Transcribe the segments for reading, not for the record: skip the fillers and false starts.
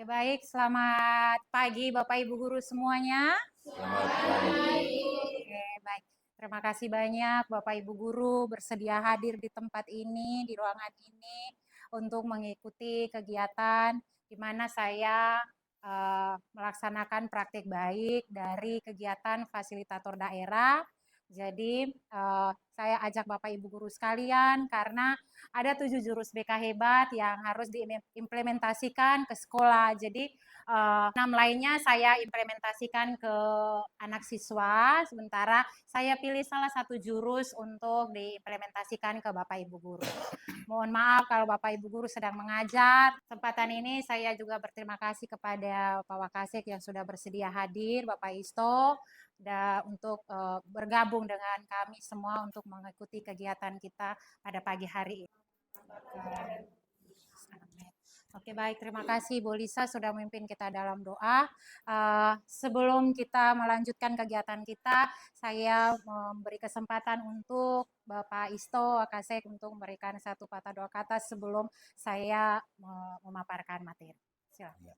Baik, selamat pagi Bapak Ibu guru semuanya. Selamat pagi. Oke, baik. Terima kasih banyak Bapak Ibu guru bersedia hadir di tempat ini, di ruangan ini untuk mengikuti kegiatan di mana saya melaksanakan praktik baik dari kegiatan fasilitator daerah. Jadi saya ajak Bapak Ibu guru sekalian karena ada 7 jurus BK hebat yang harus diimplementasikan ke sekolah. Jadi 6 lainnya saya implementasikan ke anak siswa, sementara saya pilih salah satu jurus untuk diimplementasikan ke Bapak Ibu guru. Mohon maaf kalau Bapak Ibu guru sedang mengajar. Kesempatan ini saya juga berterima kasih kepada Pak Wakasek yang sudah bersedia hadir, Bapak Isto, untuk bergabung dengan kami semua untuk mengikuti kegiatan kita pada pagi hari ini. Oke, baik. Terima kasih Bu Lisa sudah memimpin kita dalam doa. Sebelum kita melanjutkan kegiatan kita, saya memberi kesempatan untuk Bapak Isto Akasek untuk memberikan satu patah doa kata sebelum saya memaparkan materi. Silakan.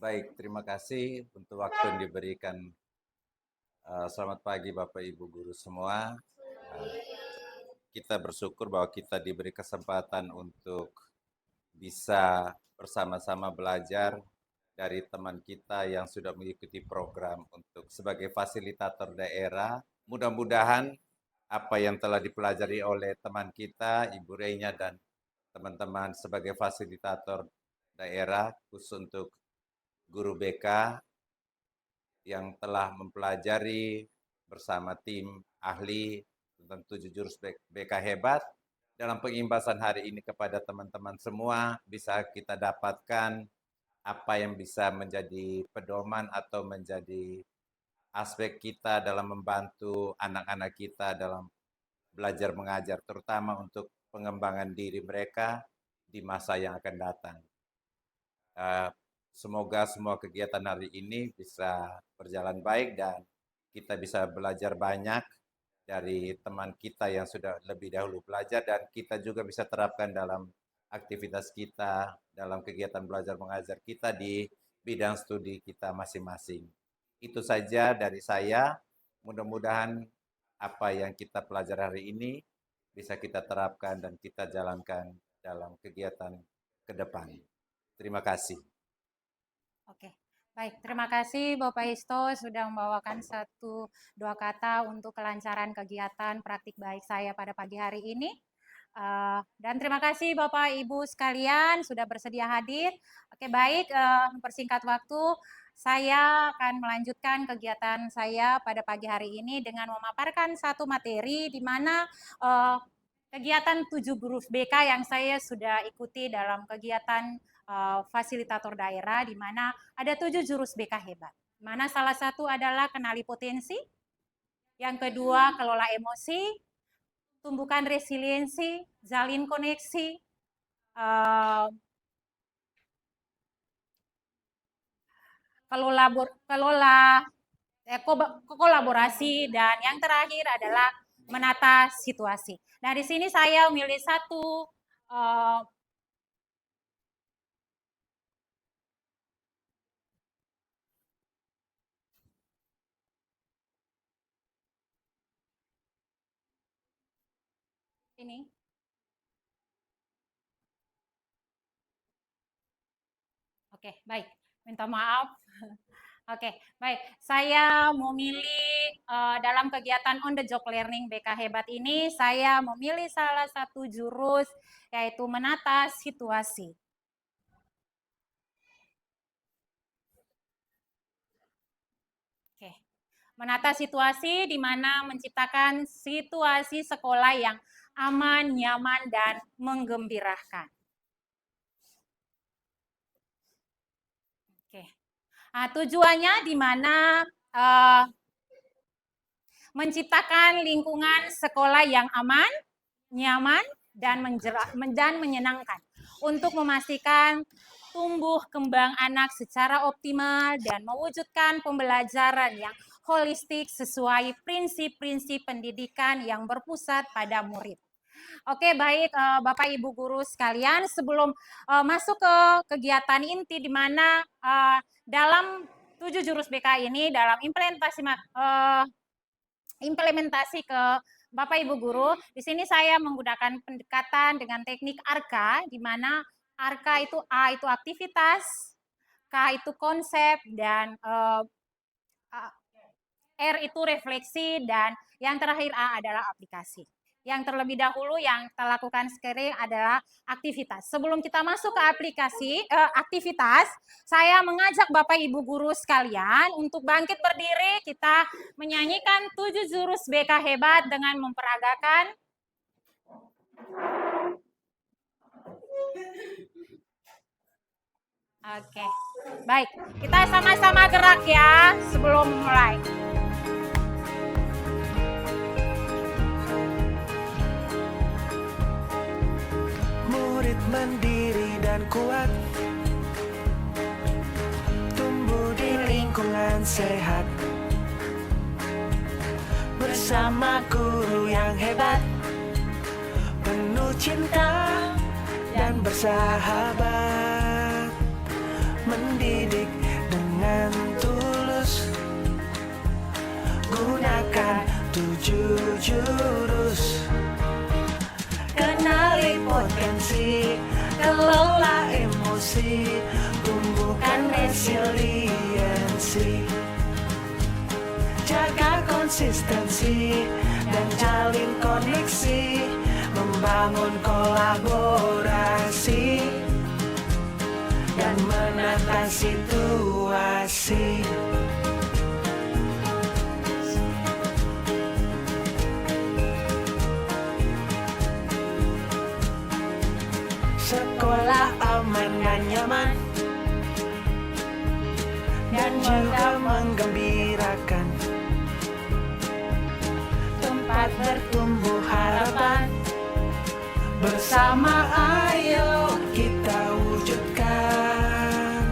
Baik, terima kasih untuk waktu yang diberikan. Selamat pagi Bapak Ibu guru semua. Kita bersyukur bahwa kita diberi kesempatan untuk bisa bersama-sama belajar dari teman kita yang sudah mengikuti program untuk sebagai fasilitator daerah. Mudah-mudahan apa yang telah dipelajari oleh teman kita, Ibu Reynya dan teman-teman sebagai fasilitator daerah, khusus untuk guru BK yang telah mempelajari bersama tim ahli tentang 7 jurus BK hebat. Dalam pengimbasan hari ini kepada teman-teman semua, bisa kita dapatkan apa yang bisa menjadi pedoman atau menjadi aspek kita dalam membantu anak-anak kita dalam belajar mengajar, terutama untuk pengembangan diri mereka di masa yang akan datang. Semoga semua kegiatan hari ini bisa berjalan baik dan kita bisa belajar banyak dari teman kita yang sudah lebih dahulu belajar, dan kita juga bisa terapkan dalam aktivitas kita, dalam kegiatan belajar mengajar kita di bidang studi kita masing-masing. Itu saja dari saya. Mudah-mudahan apa yang kita pelajari hari ini bisa kita terapkan dan kita jalankan dalam kegiatan ke depan. Terima kasih. Oke, baik. Terima kasih Bapak Isto sudah membawakan satu dua kata untuk kelancaran kegiatan praktik baik saya pada pagi hari ini. Dan terima kasih Bapak Ibu sekalian sudah bersedia hadir. Oke, baik. Mempersingkat waktu, saya akan melanjutkan kegiatan saya pada pagi hari ini dengan memaparkan satu materi di mana kegiatan 7 huruf BK yang saya sudah ikuti dalam kegiatan fasilitator daerah, di mana ada 7 jurus BK hebat. Mana salah satu adalah kenali potensi, yang kedua kelola emosi, tumbuhkan resiliensi, jalin koneksi, kolaborasi, dan yang terakhir adalah menata situasi. Nah, di sini saya memilih satu ini. Oke, baik. Minta maaf. Oke, baik. Saya memilih dalam kegiatan on the job learning BK hebat ini, saya memilih salah satu jurus yaitu menata situasi. Oke. Menata situasi di mana menciptakan situasi sekolah yang aman, nyaman, dan menggembirakan. Oke. Nah, tujuannya di mana menciptakan lingkungan sekolah yang aman, nyaman, dan menyenangkan untuk memastikan tumbuh kembang anak secara optimal dan mewujudkan pembelajaran yang holistik sesuai prinsip-prinsip pendidikan yang berpusat pada murid. Oke, baik Bapak Ibu guru sekalian, sebelum masuk ke kegiatan inti di mana dalam 7 jurus BK ini dalam implementasi ke Bapak Ibu guru, di sini saya menggunakan pendekatan dengan teknik ARKA, di mana ARKA itu A itu aktivitas, K itu konsep, dan R itu refleksi, dan yang terakhir A adalah aplikasi. Yang terlebih dahulu yang kita lakukan sekarang adalah aktivitas. Sebelum kita masuk ke aktivitas, saya mengajak Bapak Ibu guru sekalian untuk bangkit berdiri, kita menyanyikan 7 jurus BK hebat dengan memperagakan Oke, baik. Kita sama-sama gerak ya sebelum mulai. Murid mandiri dan kuat, tumbuh di lingkungan sehat, bersama guru yang hebat, penuh cinta dan bersahabat, mendidik dengan tulus, gunakan 7 jurus. Kenali potensi, kelola emosi, tumbuhkan resiliensi, jaga konsistensi dan jalin koneksi, membangun kolaborasi dan menata situasi. Sekolah aman dan nyaman, dan juga menggembirakan, tempat bertumbuh harapan. Bersama ayo kita wujudkan,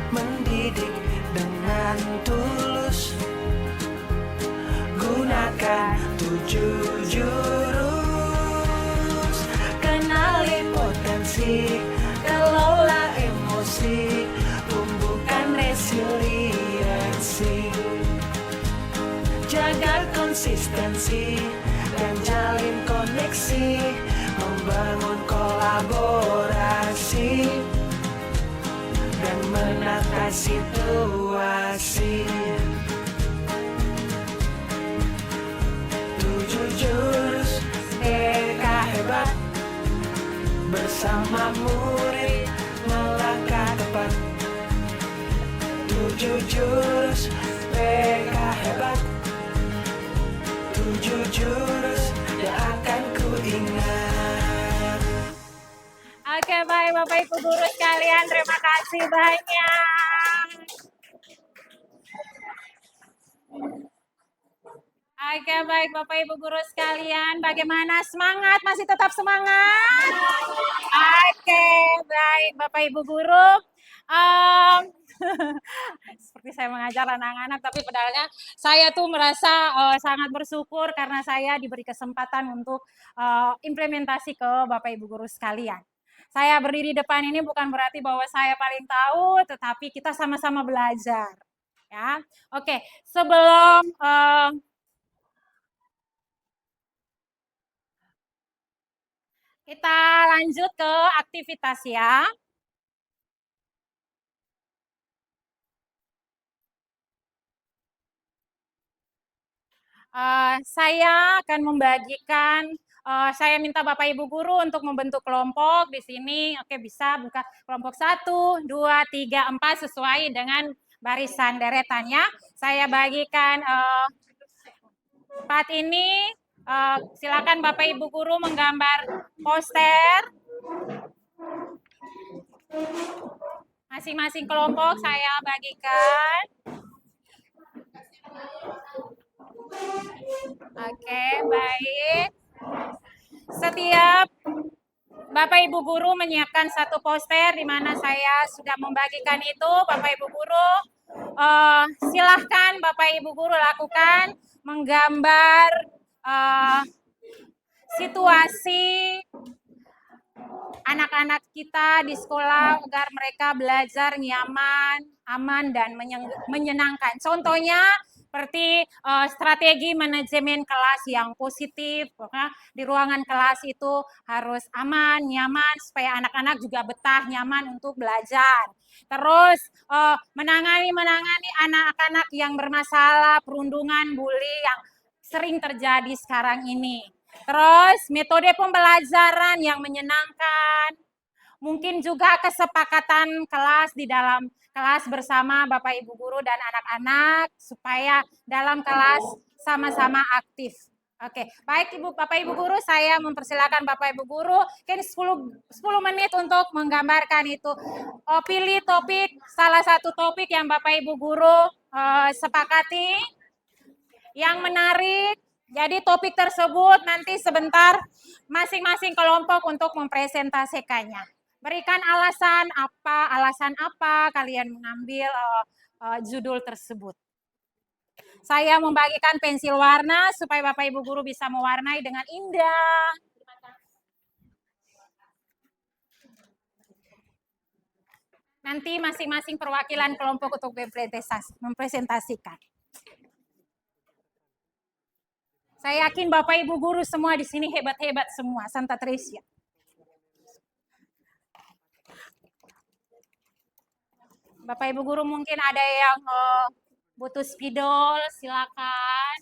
mendidik dengan tulus, gunakan 7 jurus. Kenali potensi, kelola emosi, tumbuhkan resiliensi, jaga konsistensi dan jalin koneksi, membangun kolaborasi dan menata situasi. 7 jurus BK hebat, bersama murid melangkah depan. 7 jurus BK hebat, 7 jurus yang akan ku ingat. Oke, baik Bapak Ibu guru sekalian, terima kasih banyak. Oke, baik Bapak Ibu guru sekalian, bagaimana semangat? Masih tetap semangat? Oke, baik Bapak Ibu guru. Seperti saya mengajar anak-anak, tapi padahal saya tuh merasa sangat bersyukur karena saya diberi kesempatan untuk implementasi ke Bapak Ibu guru sekalian. Saya berdiri di depan ini bukan berarti bahwa saya paling tahu, tetapi kita sama-sama belajar. Ya, oke. Sebelum kita lanjut ke aktivitas ya. Saya akan membagikan, saya minta Bapak Ibu guru untuk membentuk kelompok di sini. Oke, bisa buka kelompok 1, 2, 3, 4 sesuai dengan barisan deretannya. Saya bagikan part ini. Silakan Bapak Ibu guru menggambar poster. Masing-masing kelompok saya bagikan. Oke, baik. Setiap Bapak Ibu guru menyiapkan satu poster di mana saya sudah membagikan itu. Bapak Ibu guru, silahkan Bapak Ibu guru lakukan menggambar situasi anak-anak kita di sekolah agar mereka belajar nyaman, aman, dan menyenangkan. Contohnya seperti strategi manajemen kelas yang positif. Di ruangan kelas itu harus aman, nyaman, supaya anak-anak juga betah, nyaman untuk belajar. Terus menangani anak-anak yang bermasalah, perundungan, bully yang sering terjadi sekarang ini. Terus metode pembelajaran yang menyenangkan, mungkin juga kesepakatan kelas di dalam kelas bersama Bapak Ibu guru dan anak-anak supaya dalam kelas sama-sama aktif. Oke, baik Bapak Ibu guru, saya mempersilakan Bapak Ibu guru mungkin 10 menit untuk menggambarkan itu. Pilih topik, salah satu topik yang Bapak Ibu guru sepakati yang menarik. Jadi topik tersebut nanti sebentar masing-masing kelompok untuk mempresentasikannya. Berikan alasan apa kalian mengambil judul tersebut. Saya membagikan pensil warna supaya Bapak Ibu guru bisa mewarnai dengan indah. Nanti masing-masing perwakilan kelompok untuk mempresentasikan. Saya yakin Bapak Ibu guru semua di sini hebat-hebat semua, Santa Tresia. Bapak Ibu guru mungkin ada yang butuh spidol, silakan.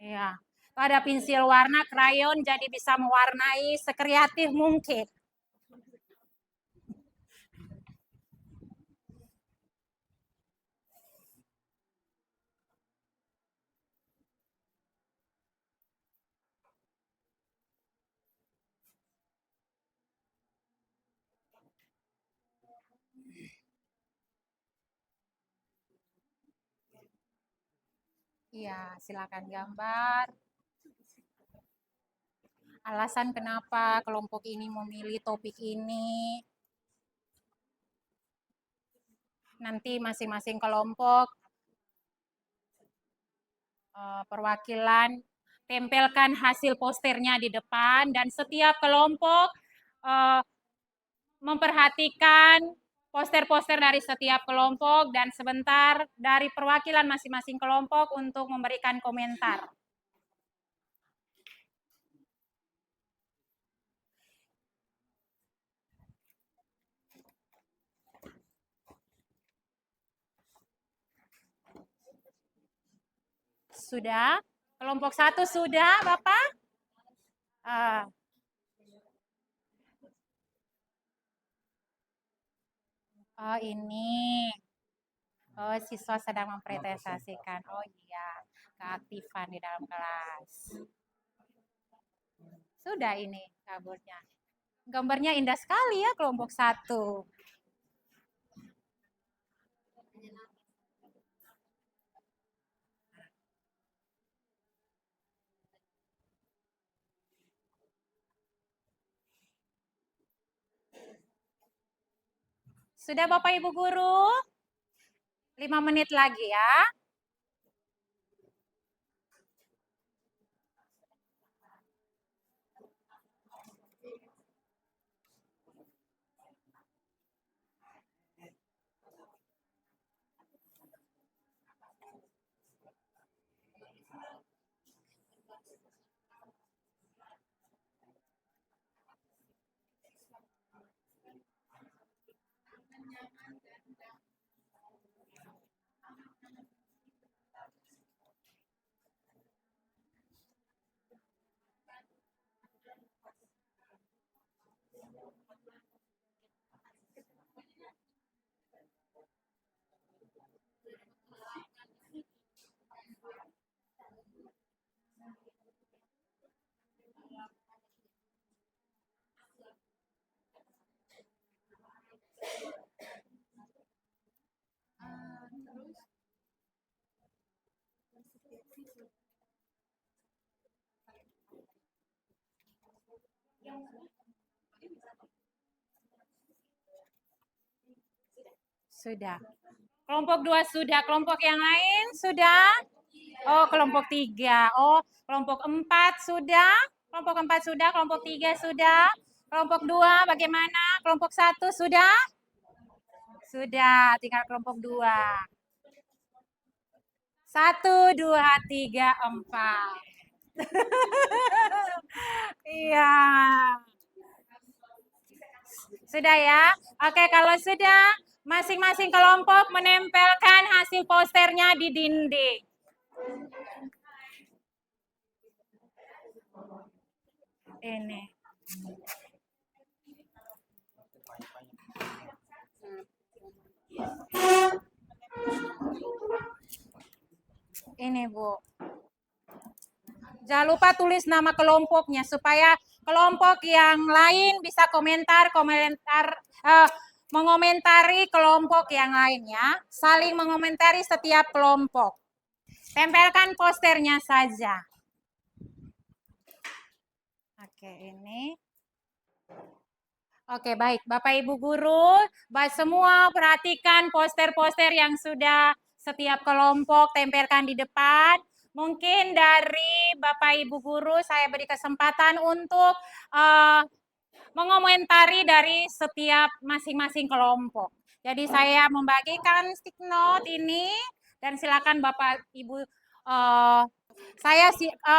Ya, ada pensil warna, krayon, jadi bisa mewarnai sekreatif mungkin. Iya, silakan gambar. Alasan kenapa kelompok ini memilih topik ini. Nanti masing-masing kelompok perwakilan tempelkan hasil posternya di depan dan setiap kelompok memperhatikan poster-poster dari setiap kelompok dan sebentar dari perwakilan masing-masing kelompok untuk memberikan komentar. Sudah? Kelompok 1 sudah, Bapak? Oh, ini. Oh, siswa sedang mempresentasikan. Oh iya, keaktifan di dalam kelas. Sudah ini kaburnya. Gambarnya indah sekali ya kelompok 1. Sudah Bapak Ibu guru? 5 menit lagi ya. Sudah. Kelompok 2 sudah. Kelompok yang lain sudah? Oh, kelompok 3. Oh, kelompok 4 sudah. Kelompok 4 sudah, kelompok 3 sudah. Kelompok 2 bagaimana? Kelompok 1 sudah? Sudah, tinggal kelompok 2. 1, 2, 3, 4. Iya. Sudah ya? Oke, kalau sudah, masing-masing kelompok menempelkan hasil posternya di dinding. Ini. Ini, Bu. Jangan lupa tulis nama kelompoknya supaya kelompok yang lain bisa mengomentari kelompok yang lainnya, saling mengomentari setiap kelompok. Tempelkan posternya saja. Oke, ini. Oke, baik. Bapak Ibu guru, baik semua perhatikan poster-poster yang sudah setiap kelompok tempelkan di depan. Mungkin dari Bapak Ibu guru saya beri kesempatan untuk mengomentari dari setiap masing-masing kelompok. Jadi saya membagikan stick note ini dan silakan Bapak Ibu saya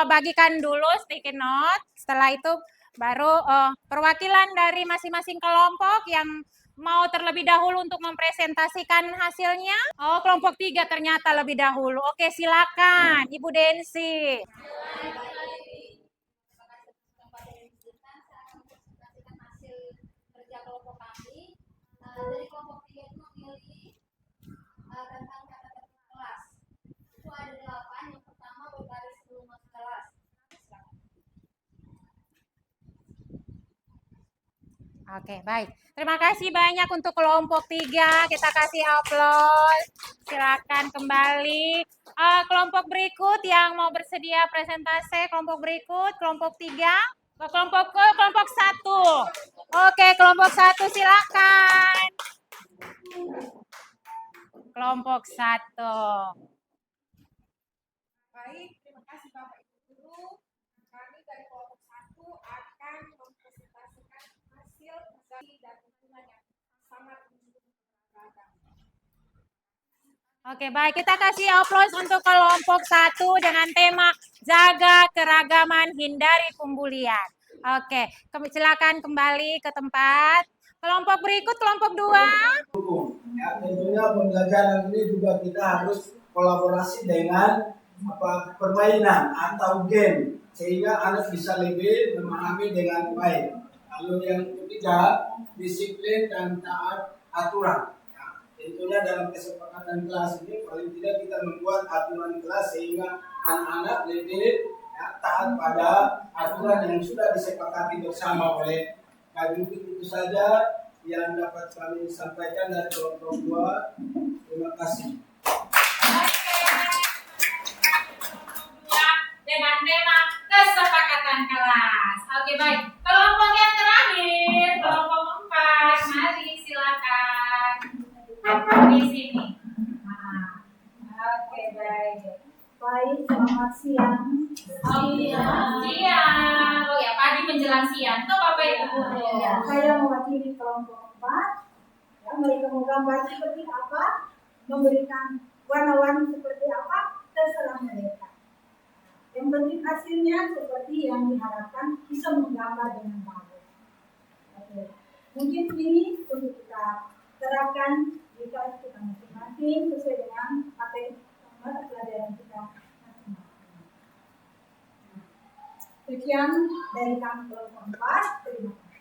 bagikan dulu sticky note. Setelah itu baru perwakilan dari masing-masing kelompok yang mau terlebih dahulu untuk mempresentasikan hasilnya. Oh, kelompok 3 ternyata lebih dahulu. Oke, silakan Ibu Densi. Dari kelompok 3 itu memilih tentang kata-kata kelas. Itu ada 8. Yang pertama berbaris sebelum masuk kelas. Oke, baik. Terima kasih banyak untuk kelompok 3. Kita kasih aplaus. Silakan kembali. Kelompok berikut yang mau bersedia presentasi, kelompok berikut, kelompok 3. Kelompok 1. Oke, kelompok 1 silakan. Kelompok 1. Baik, terima kasih Bapak Ibu Guru. Kami dari kelompok 1 akan mempresentasikan hasil dan hubungan yang sangat beragam. Oke, baik. Kita kasih aplaus untuk kelompok 1 dengan tema Jaga Keragaman, Hindari Pembulian. Oke, silakan kembali ke tempat. Kelompok berikut, kelompok 2. Ya, tentunya pembelajaran ini juga kita harus kolaborasi dengan permainan atau game sehingga anak bisa lebih memahami dengan baik. Lalu yang ketiga, disiplin dan taat aturan. Ya, tentunya dalam kesepakatan kelas ini paling tidak kita membuat aturan kelas sehingga anak-anak lebih taat pada aturan yang sudah disepakati bersama oleh kami. Itu saja yang dapat kami sampaikan dari kelompok 2. Terima kasih. Dengan tema kesepakatan kelas. Oke, baik. Kelompok yang terakhir, kelompok 4. Mari silakan. Di sini. Oke, baik. Baik, selamat siang. Siang. Oh ya, pagi menjelang siang. Tuh Bapak Ibu. Ya, saya mewakili kelompok 4. Ya, mereka mau gambar seperti apa, memberikan warna-warni seperti apa, terserah mereka. Yang penting hasilnya seperti yang diharapkan, bisa menggambar dengan bagus. Oke. Mungkin ini untuk kita terapkan di kelas kita masing-masing sesuai dengan materi pelajaran kita masing-masing. Sekian dari kami kelompok 4. Terima kasih.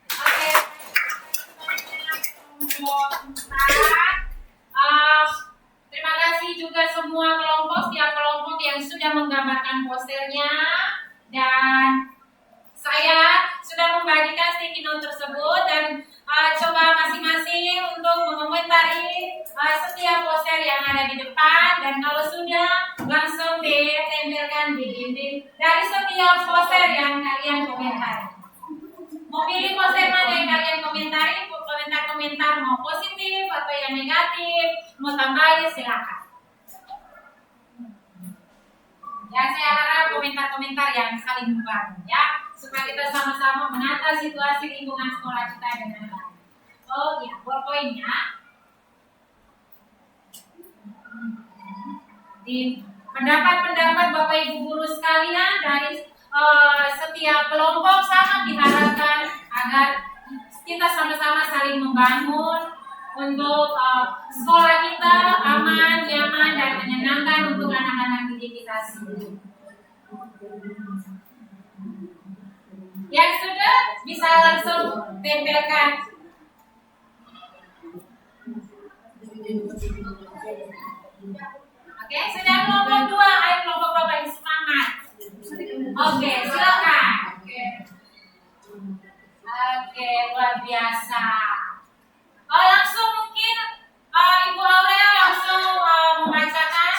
Terima kasih juga semua kelompok, setiap kelompok yang sudah menggambarkan posternya, dan saya sudah membagikan sticky note tersebut dan coba masing-masing untuk mengomentari setiap poster yang ada di depan, dan kalau sudah langsung ditempelkan di dinding dari setiap poster yang kalian komentari. Mau pilih poster mana yang kalian komentari, komentar-komentar mau positif atau yang negatif, mau tambahin silakan. Ya, saya harap komentar-komentar yang saling membangun ya, supaya kita sama-sama menata situasi lingkungan sekolah kita dengan baik. Oh ya, poinnya di pendapat-pendapat Bapak Ibu guru sekalian dari setiap kelompok sangat diharapkan agar kita sama-sama saling membangun untuk sekolah kita aman, nyaman, dan menyenangkan untuk anak-anak didik kita sendiri. Yang sudah bisa langsung tempelkan. Oke, sudah kelompok 2, ayo kelompok Bapak yang semangat. Oke, silakan. Oke, luar biasa. Langsung mungkin Ibu Aurel langsung membacakan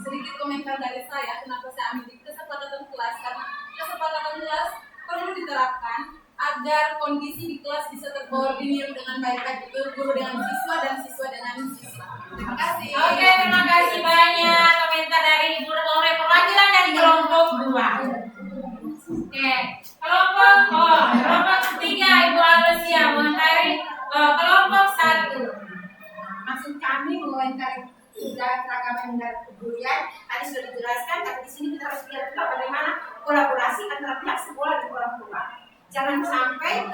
Sedikit komentar dari saya, kenapa saya ambil kesepakatan kelas, karena kesepakatan kelas perlu diterapkan agar kondisi di kelas bisa terkoordinir dengan baik, baik itu guru dengan siswa dan siswa dengan siswa. Terima kasih. Oke, terima kasih banyak komentar dari Ibu Aurel, perwakilan dari kelompok 2. Oke, kelompok ketiga Ibu Alessia mengomentari kelompok 1. Maksud kami mengomentari keragaman dan kepedulian tadi sudah dijelaskan, tapi di sini kita harus lihat juga bagaimana kolaborasi antara pihak sekolah dan orang tua. Jangan sampai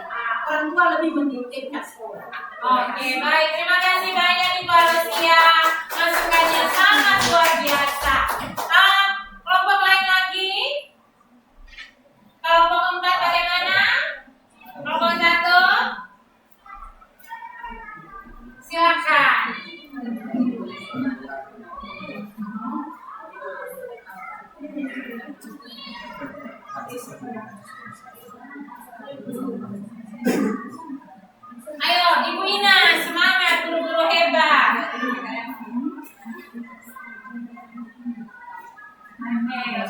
orang tua lebih mendikte pihak sekolah. Oke, baik, terima kasih banyak Ibu Alessia, masukannya sangat luar biasa. Kelompok lain lagi, kelompok 4 bagaimana? Kelompok 1, silakan. Ayo, Ibu Ina, semangat, guru-guru hebat.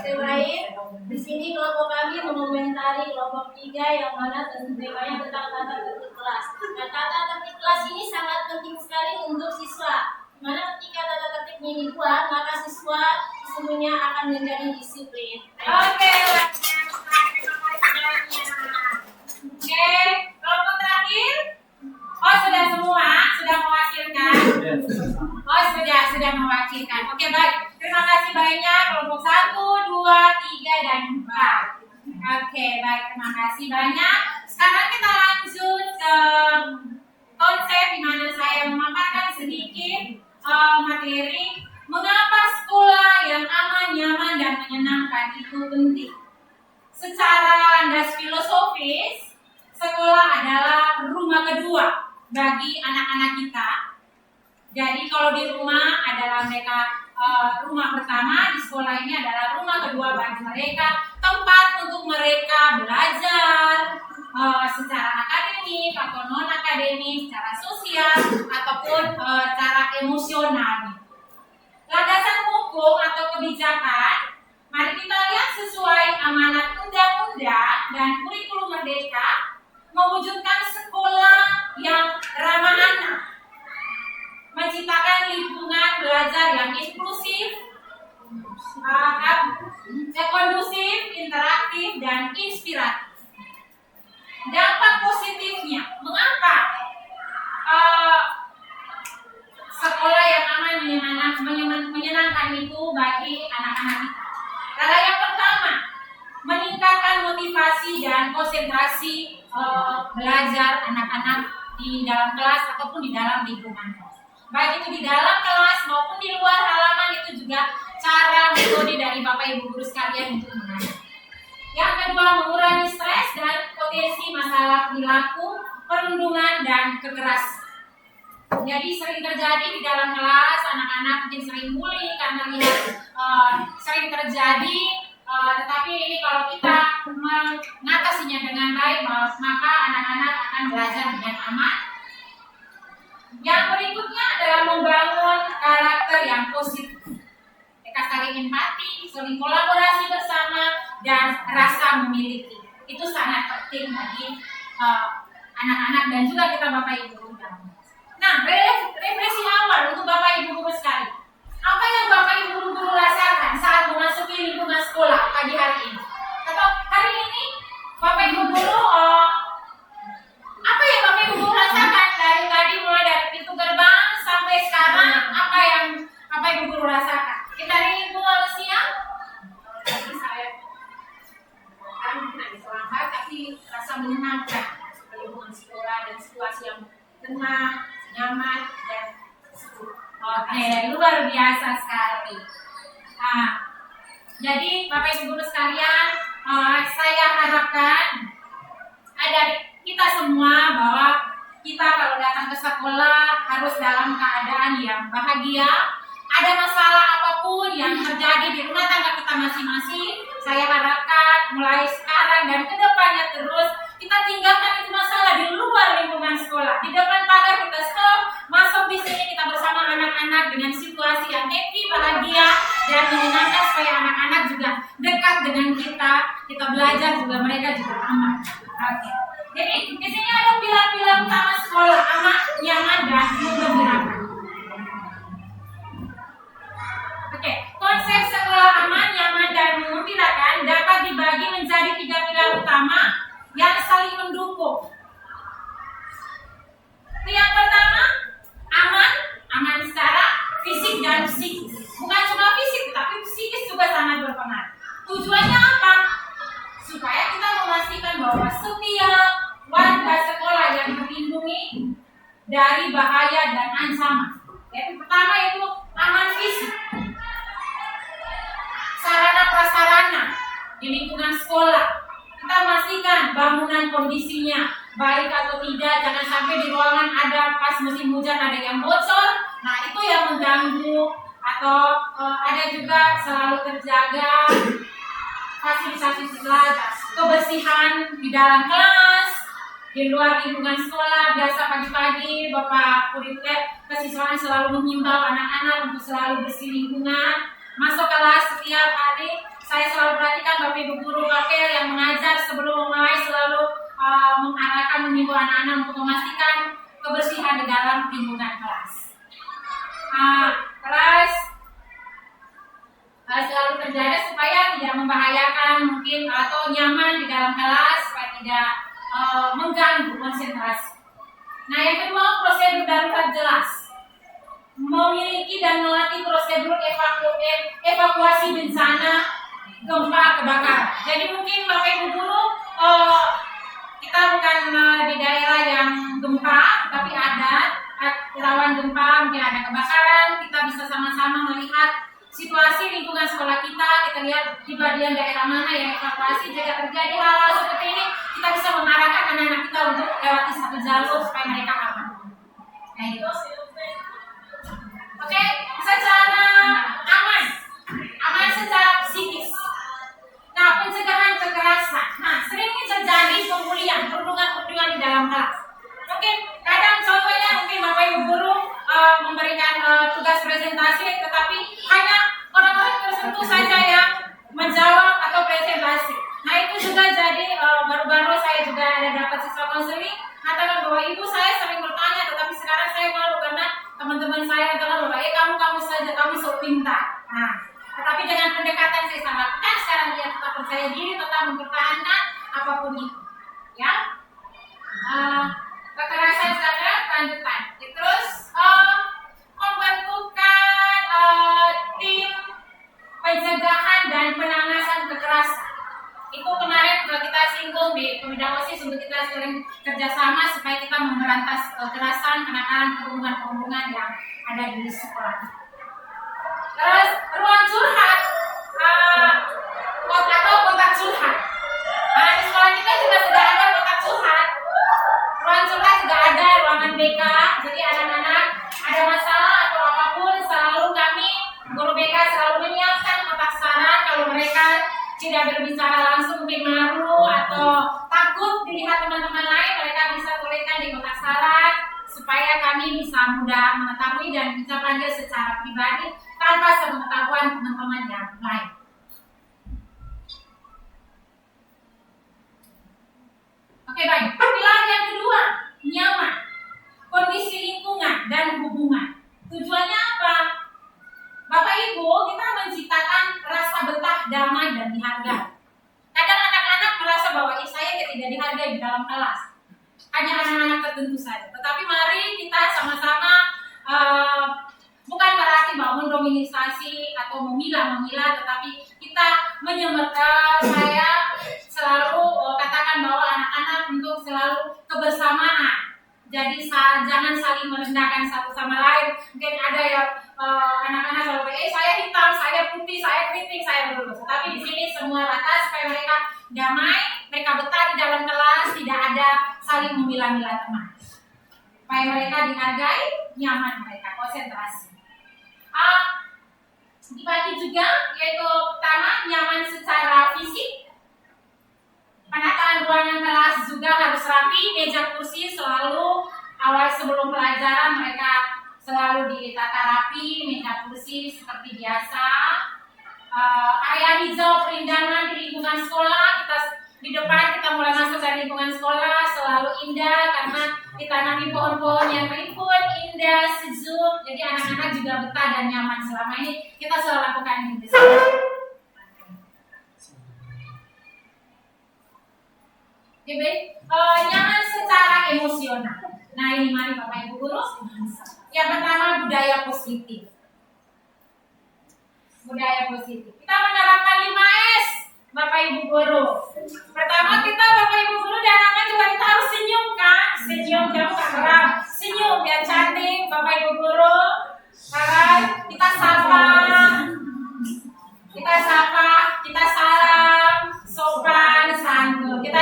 Terakhir, di sini kelompok kami mengomentari kelompok 3 yang mana temanya tentang tata tertib kelas. Nah, tata tertib kelas ini sangat penting sekali untuk siswa. Dimana ketika tata tertibnya dibuat, maka siswa sesungguhnya akan menjadi disiplin. Oke, oke, kelompok terakhir. Oh, sudah semua, sudah mewakilkan. Oh, sudah mewakilkan. Oke, baik. Terima kasih banyak kelompok 1, 2, 3, dan 4. Oke, baik. Terima kasih banyak. Sekarang kita lanjut ke konsep di mana saya memaparkan sedikit materi mengapa sekolah yang aman, nyaman, dan menyenangkan itu penting. Secara landas filosofis, sekolah adalah rumah kedua bagi anak-anak kita. Jadi kalau di rumah adalah mereka rumah pertama, di sekolah ini adalah rumah kedua bagi mereka, tempat untuk mereka belajar secara akademik atau non akademik, secara sosial ataupun secara emosional. Landasan hukum atau kebijakan, mari kita lihat sesuai amanat undang-undang dan kurikulum merdeka, mewujudkan sekolah yang ramah anak, menciptakan lingkungan belajar yang inklusif, kondusif, interaktif, dan inspiratif. Dampak positifnya, mengapa sekolah yang aman menyenangkan itu bagi anak-anak kita? Karena yang pertama, meningkatkan motivasi dan konsentrasi belajar anak-anak di dalam kelas ataupun di dalam lingkungan kelas. Baik itu di dalam kelas maupun di luar halaman, itu juga cara metode dari Bapak Ibu guru sekalian untuk mengajar. Yang kedua, mengurangi stres dan potensi masalah perilaku, perundungan, dan kekerasan. Jadi sering terjadi di dalam kelas, anak-anak mungkin sering bully karena lihat sering terjadi, tetapi ini kalau kita mengatasinya dengan baik, maka anak-anak akan belajar dengan aman. Yang berikutnya adalah membangun karakter yang positif. Mereka saling empati, saling kolaborasi bersama, dan rasa memiliki. Itu sangat penting bagi anak-anak dan juga kita Bapak Ibu guru. Nah, refleksi awal untuk Bapak Ibu guru sekalian. Apa yang Bapak Ibu guru rasakan saat memasuki lingkungan sekolah pagi hari ini? Atau hari ini Bapak Ibu guru apa yang Bapak Ibu guru rasakan dari tadi mulai dari pintu gerbang sampai sekarang, apa yang Bapak Ibu guru rasakan? Kita ingin manusia, tapi saya bukan diselamat, tapi rasa menyenangkan lingkungan sekolah dan situasi yang tenang, nyaman dan oke, luar biasa sekali. Nah, jadi Bapak Ibu guru sekalian, saya harapkan ada kita semua bahwa kita kalau datang ke sekolah harus dalam keadaan yang bahagia. Ada masalah apapun yang terjadi di rumah tangga kita masing-masing, saya harapkan mulai sekarang dan kedepannya terus kita tinggalkan itu masalah di luar lingkungan sekolah. Di depan pagar kita stop, masuk di sini kita bersama anak-anak dengan situasi yang happy, bahagia dan menyenangkan supaya anak-anak juga dekat dengan kita. Kita belajar juga mereka juga aman. Oke. Jadi di sini ada pilar-pilar utama sekolah, aman, nyaman dan menggembirakan. Oke, konsep sekolah aman, nyaman dan menggembirakan dapat dibagi menjadi 3 pilar utama yang saling mendukung. Yang pertama, aman secara fisik dan psikis. Bukan cuma fisik, tapi psikis juga sangat berpengaruh. Tujuannya apa? Supaya kita memastikan bahwa setiap warga sekolah yang terlindungi dari bahaya dan ancaman. Yang pertama itu aman fisik. Sarana prasarana di lingkungan sekolah. Kita pastikan bangunan kondisinya baik atau tidak. Jangan sampai di ruangan ada pas musim hujan ada yang bocor. Nah itu yang mengganggu. Atau ada juga selalu terjaga fasilitas belajar, kebersihan di dalam kelas, di luar lingkungan sekolah. Biasa pagi-pagi Bapak Puritek kesiswaan selalu menghimbau anak-anak untuk selalu bersih lingkungan. Masuk kelas setiap hari, saya selalu perhatikan Bapak Ibu guru wakil yang mengajar sebelum memulai selalu mengarahkan menghimbau anak-anak untuk memastikan kebersihan di dalam lingkungan kelas. Kelas selalu terjaga supaya tidak membahayakan mungkin atau nyaman di dalam kelas supaya tidak mengganggu konsentrasi. Nah yang kedua, prosedur darurat jelas. Memiliki dan melatih prosedur evakuasi bencana gempa kebakaran. Jadi mungkin Bapak Ibu guru kita bukan di daerah yang gempa, tapi ada rawan gempa, mungkin ada kebakaran. Kita bisa sama-sama melihat situasi lingkungan sekolah kita. Kita lihat di bagian daerah mana yang evakuasi. Jika terjadi hal-hal seperti ini, kita bisa mengarahkan anak-anak kita untuk lewati satu jalur supaya mereka aman. Nah itu. Oke, secara aman secara psikis. Nah, pencegahan kekerasan. Nah, sering terjadi perundungan di dalam kelas. Mungkin kadang contohnya mungkin Bapak Ibu guru memberikan tugas presentasi, tetapi hanya orang-orang tertentu saja yang menjawab atau presentasi. Nah, itu juga jadi baru-baru saya juga ada dapat siswa konseling katakan bahwa ibu saya sering bertanya, tetapi sekarang saya malu karena teman-teman saya adalah bahwa kamu saja, kamu sok pintar. Nah, tetapi dengan pendekatan saya sampaikan sekarang dia tetap percaya diri, tetap mempertahankan apapun itu, ya. Kekerasan secara lanjutan. Terus pembentukan tim pencegahan dan penanganan kekerasan. Itu kemarin sudah kita singgung di Pemida OSIS untuk kita sering kerjasama supaya kita memberantas kekerasan, kenakalan, perundungan yang ada di sekolah. Terus ruang curhat atau kotak curhat. Nah, di sekolah kita juga sudah ada kotak curhat. Ruang curhat juga ada, ruangan BK. Jadi anak-anak ada masalah atau apapun selalu kami guru BK selalu menyiapkan kotak saran. Kalau mereka tidak berbicara langsung mungkin malu atau takut dilihat teman-teman lain, mereka bisa tuliskan di kotak saran supaya kami bisa mudah mengetahui dan bisa panggil secara pribadi tanpa sepengetahuan teman-teman yang lain. Oke, baik. Pilar yang kedua, nyaman. Kondisi lingkungan dan hubungan. Tujuannya apa? Bapak tidak dihargai di dalam kelas. Hanya anak-anak tertentu saja. Tetapi mari kita sama-sama bukan berarti bahwa mendominasi atau memilah-memilah, tetapi kita saya selalu katakan bahwa anak-anak untuk selalu kebersamaan. Jadi jangan saling merendahkan satu sama lain. Mungkin ada yang anak-anak kalau saya hitam, saya putih, saya keriting, saya lurus. Tapi di sini semua rata supaya mereka damai, mereka betah di dalam kelas, tidak ada saling memilah-milah teman. Supaya mereka dihargai, nyaman mereka, konsentrasi. Dibagi juga, yaitu pertama nyaman secara fisik. Penataan ruangan kelas juga harus rapi, meja kursi selalu awal sebelum pelajaran mereka selalu ditata rapi, meja kursi seperti biasa. Area hijau perindangan di lingkungan sekolah, kita di depan kita mulai masuk dari lingkungan sekolah selalu indah karena ditanami pohon-pohon yang rimbun, indah, sejuk. Jadi anak-anak juga betah dan nyaman. Selama ini kita selalu lakukan ini di sini. Nyaman secara emosional. Nah ini mari Bapak Ibu Guru. Yang pertama budaya positif. Budaya positif. Kita menerapkan 5S Bapak Ibu Guru. Pertama kita Bapak Ibu Guru dan anak-anak juga kita harus senyum kan? Senyum jangan keram. Senyum biar cantik Bapak Ibu Guru. Kan? Kita sapa, kita salam, sopan, santun. Kita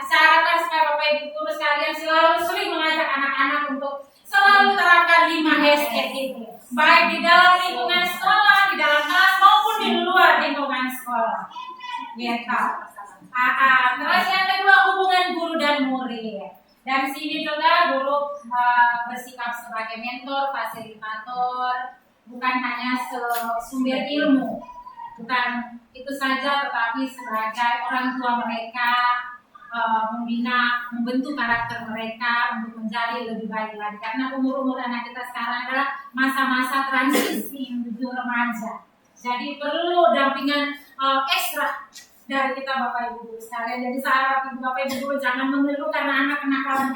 syaratkan supaya Bapak Ibu Guru sekalian selalu sering mengajak anak-anak untuk selalu terapkan 5S itu. Baik di dalam lingkungan sekolah, di dalam kelas maupun di luar lingkungan sekolah. Gitu. Terus yang kedua hubungan guru dan murid. Dan sini juga guru bersikap sebagai mentor, fasilitator, bukan hanya sumber ilmu, bukan itu saja, tetapi sebagai orang tua mereka, membina, membentuk karakter mereka untuk menjadi lebih baik lagi. Karena umur-umur anak kita sekarang adalah masa-masa transisi menuju remaja. Jadi perlu dampingan ekstra dari kita Bapak Ibu Guru sekalian. Jadi saya Bapak Ibu Guru jangan mengeluh karena anak kenakalan.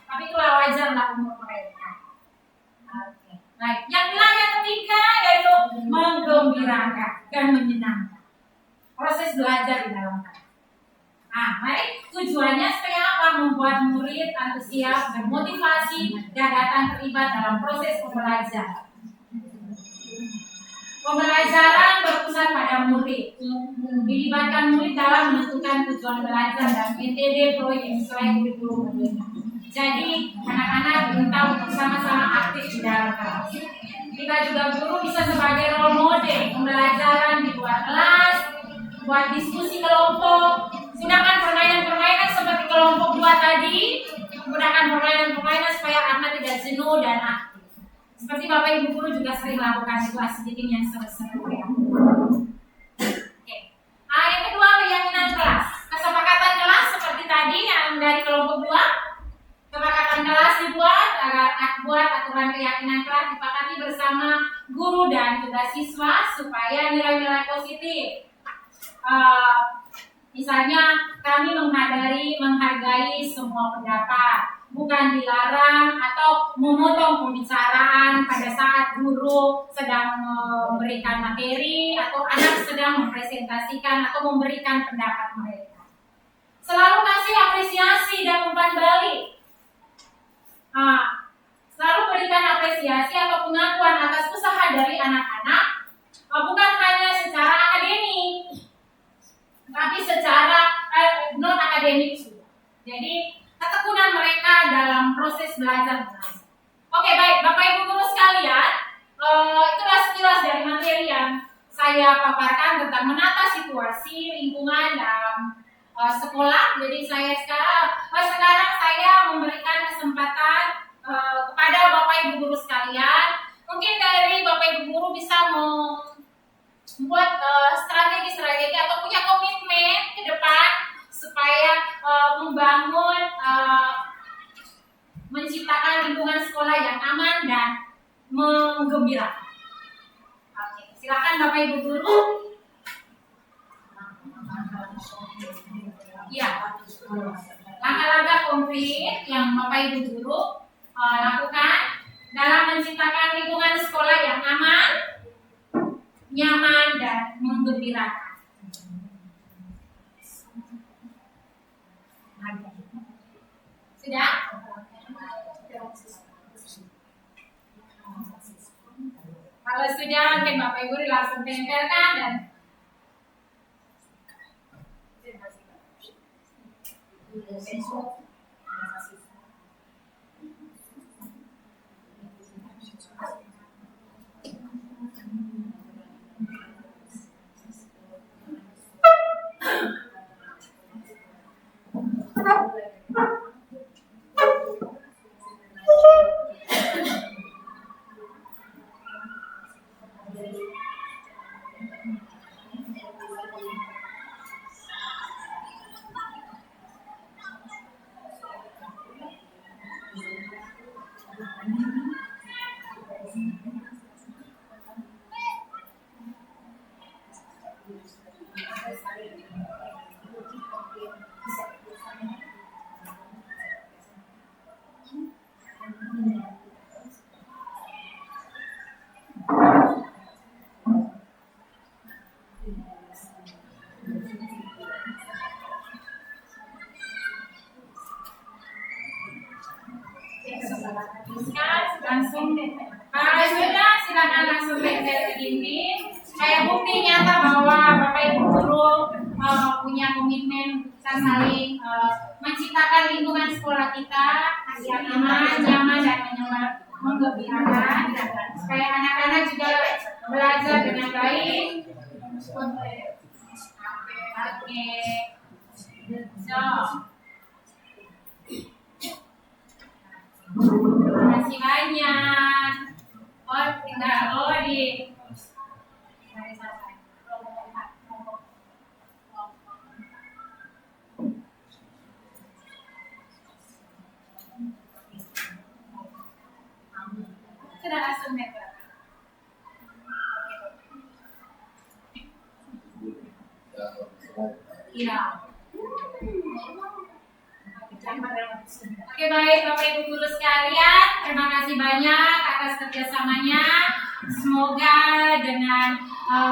Tapi itulah wajar lah umur mereka. Oke. Baik. Yang ketiga yaitu menggembirakan dan menyenangkan. Proses belajar di dalam kelas. Mari tujuannya supaya apa? Membuat murid antusias, bermotivasi, dan datang terlibat dalam proses pembelajaran. Pembelajaran berpusat pada murid. Dilibatkan murid dalam menentukan tujuan belajar dan metode proyek sesuai kurikulum mereka. Jadi anak-anak diminta untuk sama-sama aktif di dalam kelas. Kita juga guru bisa sebagai role model pembelajaran di luar kelas, buat diskusi kelompok. Gunakan permainan-permainan seperti kelompok 2 tadi. Gunakan permainan-permainan supaya anak tidak jenuh dan aktif. Seperti Bapak Ibu Guru juga sering lakukan situasi meeting yang seru-seru ya. Oke. Yang kedua keyakinan kelas. Kesepakatan kelas seperti tadi yang dari kelompok 2. Kesepakatan kelas dibuat agar buat aturan keyakinan kelas disepakati bersama guru dan juga siswa supaya nilai-nilai positif. Misalnya kami menghargai semua pendapat, bukan dilarang atau memotong pembicaraan pada saat guru sedang memberikan materi atau anak sedang mempresentasikan atau memberikan pendapat mereka. Selalu kasih apresiasi dan umpan balik. Selalu berikan apresiasi atau pengakuan atas usaha dari anak-anak, bukan hanya secara akademik, tapi secara non-akademik juga. Jadi ketekunan mereka dalam proses belajar mengajar. Oke, baik Bapak Ibu Guru sekalian, itulah sekilas dari materi yang saya paparkan tentang menata situasi lingkungan dalam sekolah. Jadi sekarang saya memberikan kesempatan kepada Bapak Ibu Guru sekalian. Mungkin dari Bapak Ibu Guru bisa membuat strategi-strategi atau punya komitmen ke depan supaya membangun, menciptakan lingkungan sekolah yang aman dan menggembirakan. Oke, silakan Bapak Ibu Guru. Ya, langkah-langkah konkret yang Bapak Ibu guru lakukan dalam menciptakan lingkungan sekolah yang aman, nyaman, dan menggembirakan. Sudah? Kalau sudah, mungkin Bapak Ibu langsung tempelkan dan langsung kalau sudah silakan langsung tempel ke dinding. Kayak bukti nyata bahwa Bapak Ibu guru punya komitmen kita saling menciptakan lingkungan sekolah kita yang aman, nyaman, dan menggembirakan supaya anak-anak juga belajar dengan baik. Oke, so. Terima kasih banyak. Oh, tinggal di sudah langsung network. Iya. Oke, baik Bapak Ibu guru sekalian, terima kasih banyak atas kerjasamanya. Semoga dengan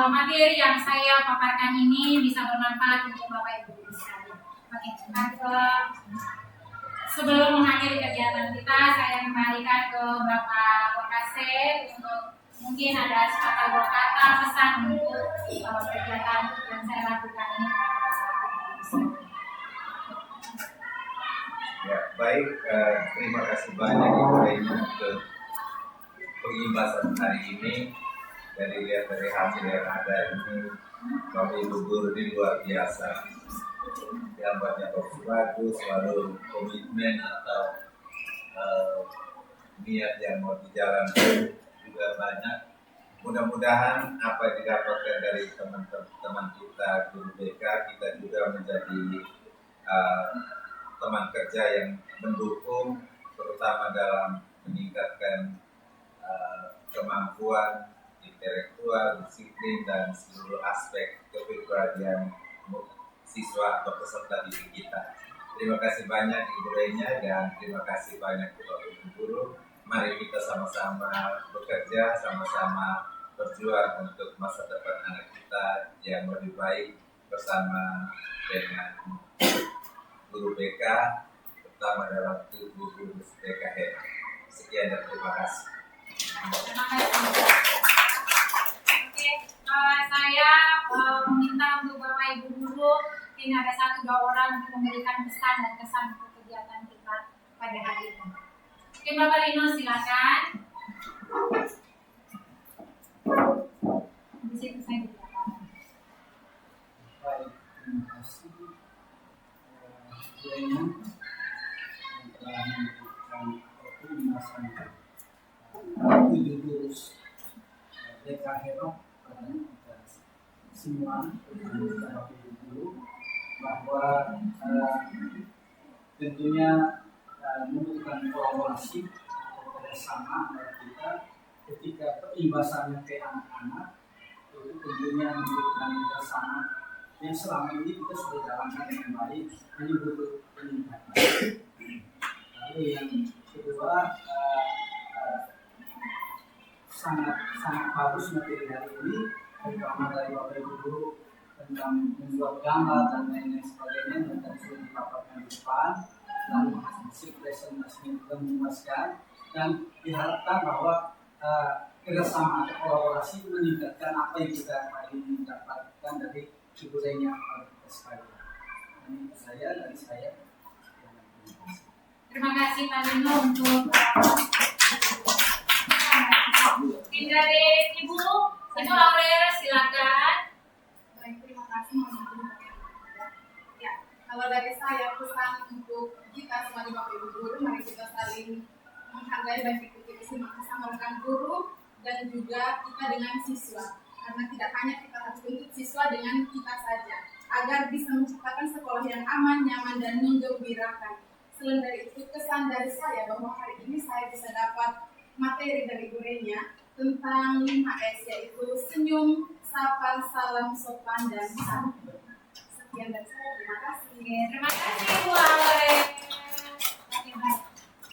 materi yang saya paparkan ini bisa bermanfaat untuk Bapak Ibu guru sekalian. Oke, sebelum mengakhiri kegiatan kita, saya kembalikan ke Bapak Wakasek untuk mungkin ada sepatah dua kata pesan untuk kegiatan yang saya lakukan ini. Ya, baik, terima kasih banyak Ibu Reina untuk pengimbasan hari ini. Dari lihat dari hasil yang ada ini, Bapak Ibu guru ini luar biasa. Yang banyak bagus, selalu komitmen atau niat yang mau dijalankan juga banyak. Mudah-mudahan apa yang didapatkan dari teman-teman kita guru BK, kita juga menjadi teman kerja yang mendukung, terutama dalam meningkatkan kemampuan intelektual, disiplin, dan seluruh aspek kepribadian siswa atau peserta didik kita. Terima kasih banyak Ibu Reina dan terima kasih banyak Bapak Ibu guru. Mari kita sama-sama bekerja, sama-sama berjuang untuk masa depan anak kita yang lebih baik bersama dengan guru BK, terutama dalam tubuh guru BKN. Sekian dan terima kasih. Terima kasih. Oke, saya meminta untuk Bapak Ibu guru ini ada 1-2 orang untuk memberikan pesan dan kesan untuk kegiatan kita pada hari ini. Oke, Bapak Lino silakan. Di situ saya silakan. Baik, terima kasih. Yang telah memberikan pembahasan 7 jurus BK Herok pada kita semua, terutama kita dulu, bahwa tentunya membutuhkan kolaborasi atau kerjasama antara kita ketika perimbasannya ke anak-anak, itu tentunya membutuhkan kerjasama yang selama ini kita sudah jalankan dengan baik, hanya butuh peningkatan. Lalu yang kedua, sangat bagus materi hari ini, terutama dari Bapak Ibu Guru tentang membuat gambar dan lain-lain sebagainya, dan tadi sudah dipaparkan di depan, lalu masing-masing presentasinya juga memuaskan, dan diharapkan bahwa kerjasama atau kolaborasi meningkatkan apa yang kita hari ini dapatkan dari budayanya kita sekalian. Ini saya dari saya. Terima kasih Pak Nino untuk dari Ibu Aurel, silakan. Baik, terima kasih. Ya, kalau dari saya pesan untuk kita sebagai Bapak Ibu guru, mari kita saling menghargai dan ikuti bersama rekan guru dan juga kita dengan siswa. Karena tidak hanya kita harus untuk siswa dengan kita saja, agar bisa menciptakan sekolah yang aman, nyaman, dan menggembirakan. Selain dari itu, kesan dari saya bahwa hari ini saya bisa dapat materi dari gurunya tentang 5S, yaitu senyum, sapa, salam, sopan, dan santun. Sekian dari saya, terima kasih. Terima kasih Bu Aurel.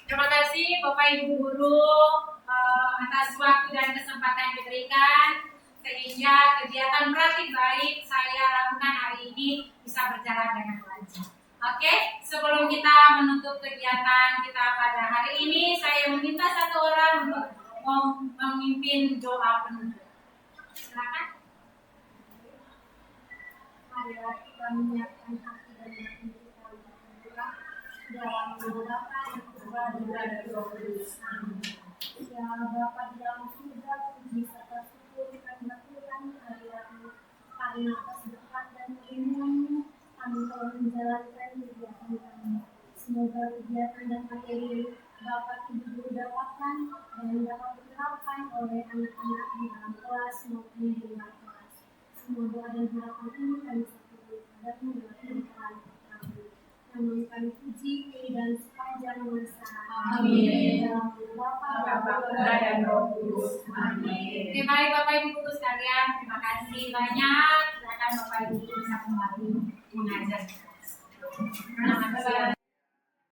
Terima kasih Bapak Ibu Guru atas waktu dan kesempatan yang diberikan, sehingga kegiatan praktik baik saya lakukan hari ini bisa berjalan dengan lancar. Oke, sebelum kita menutup kegiatan kita pada hari ini, saya meminta satu orang untuk memimpin doa penutup. Silakan. Marilah kita menyiapkan hati dan hati kita untuk bergerak dalam beberapa yang terbaru dari Roh Kudus. Ya Bapa di dalam surga, puji serta syukur kami lakukan kehadiran-Mu karena atas berkat dan ilmu-Mu kami telah menjalankan kegiatan kami. Semoga kegiatan dan materi Bapak Ibu Guru dapatkan dan dapat diterapkan oleh anak-anak di dalam kelas maupun di luar kelas. Semoga ada harapan ini kami satu padamu dalam kehidupan kami. Namun kami puji dan sepanjang masa. Amin. Dalam Bapa, Putra, dan Roh Kudus. Amin. Terima kasih Bapak Ibu Guru sekalian. Terima kasih banyak. Silakan Bapak Ibu bisa kembali mengajar.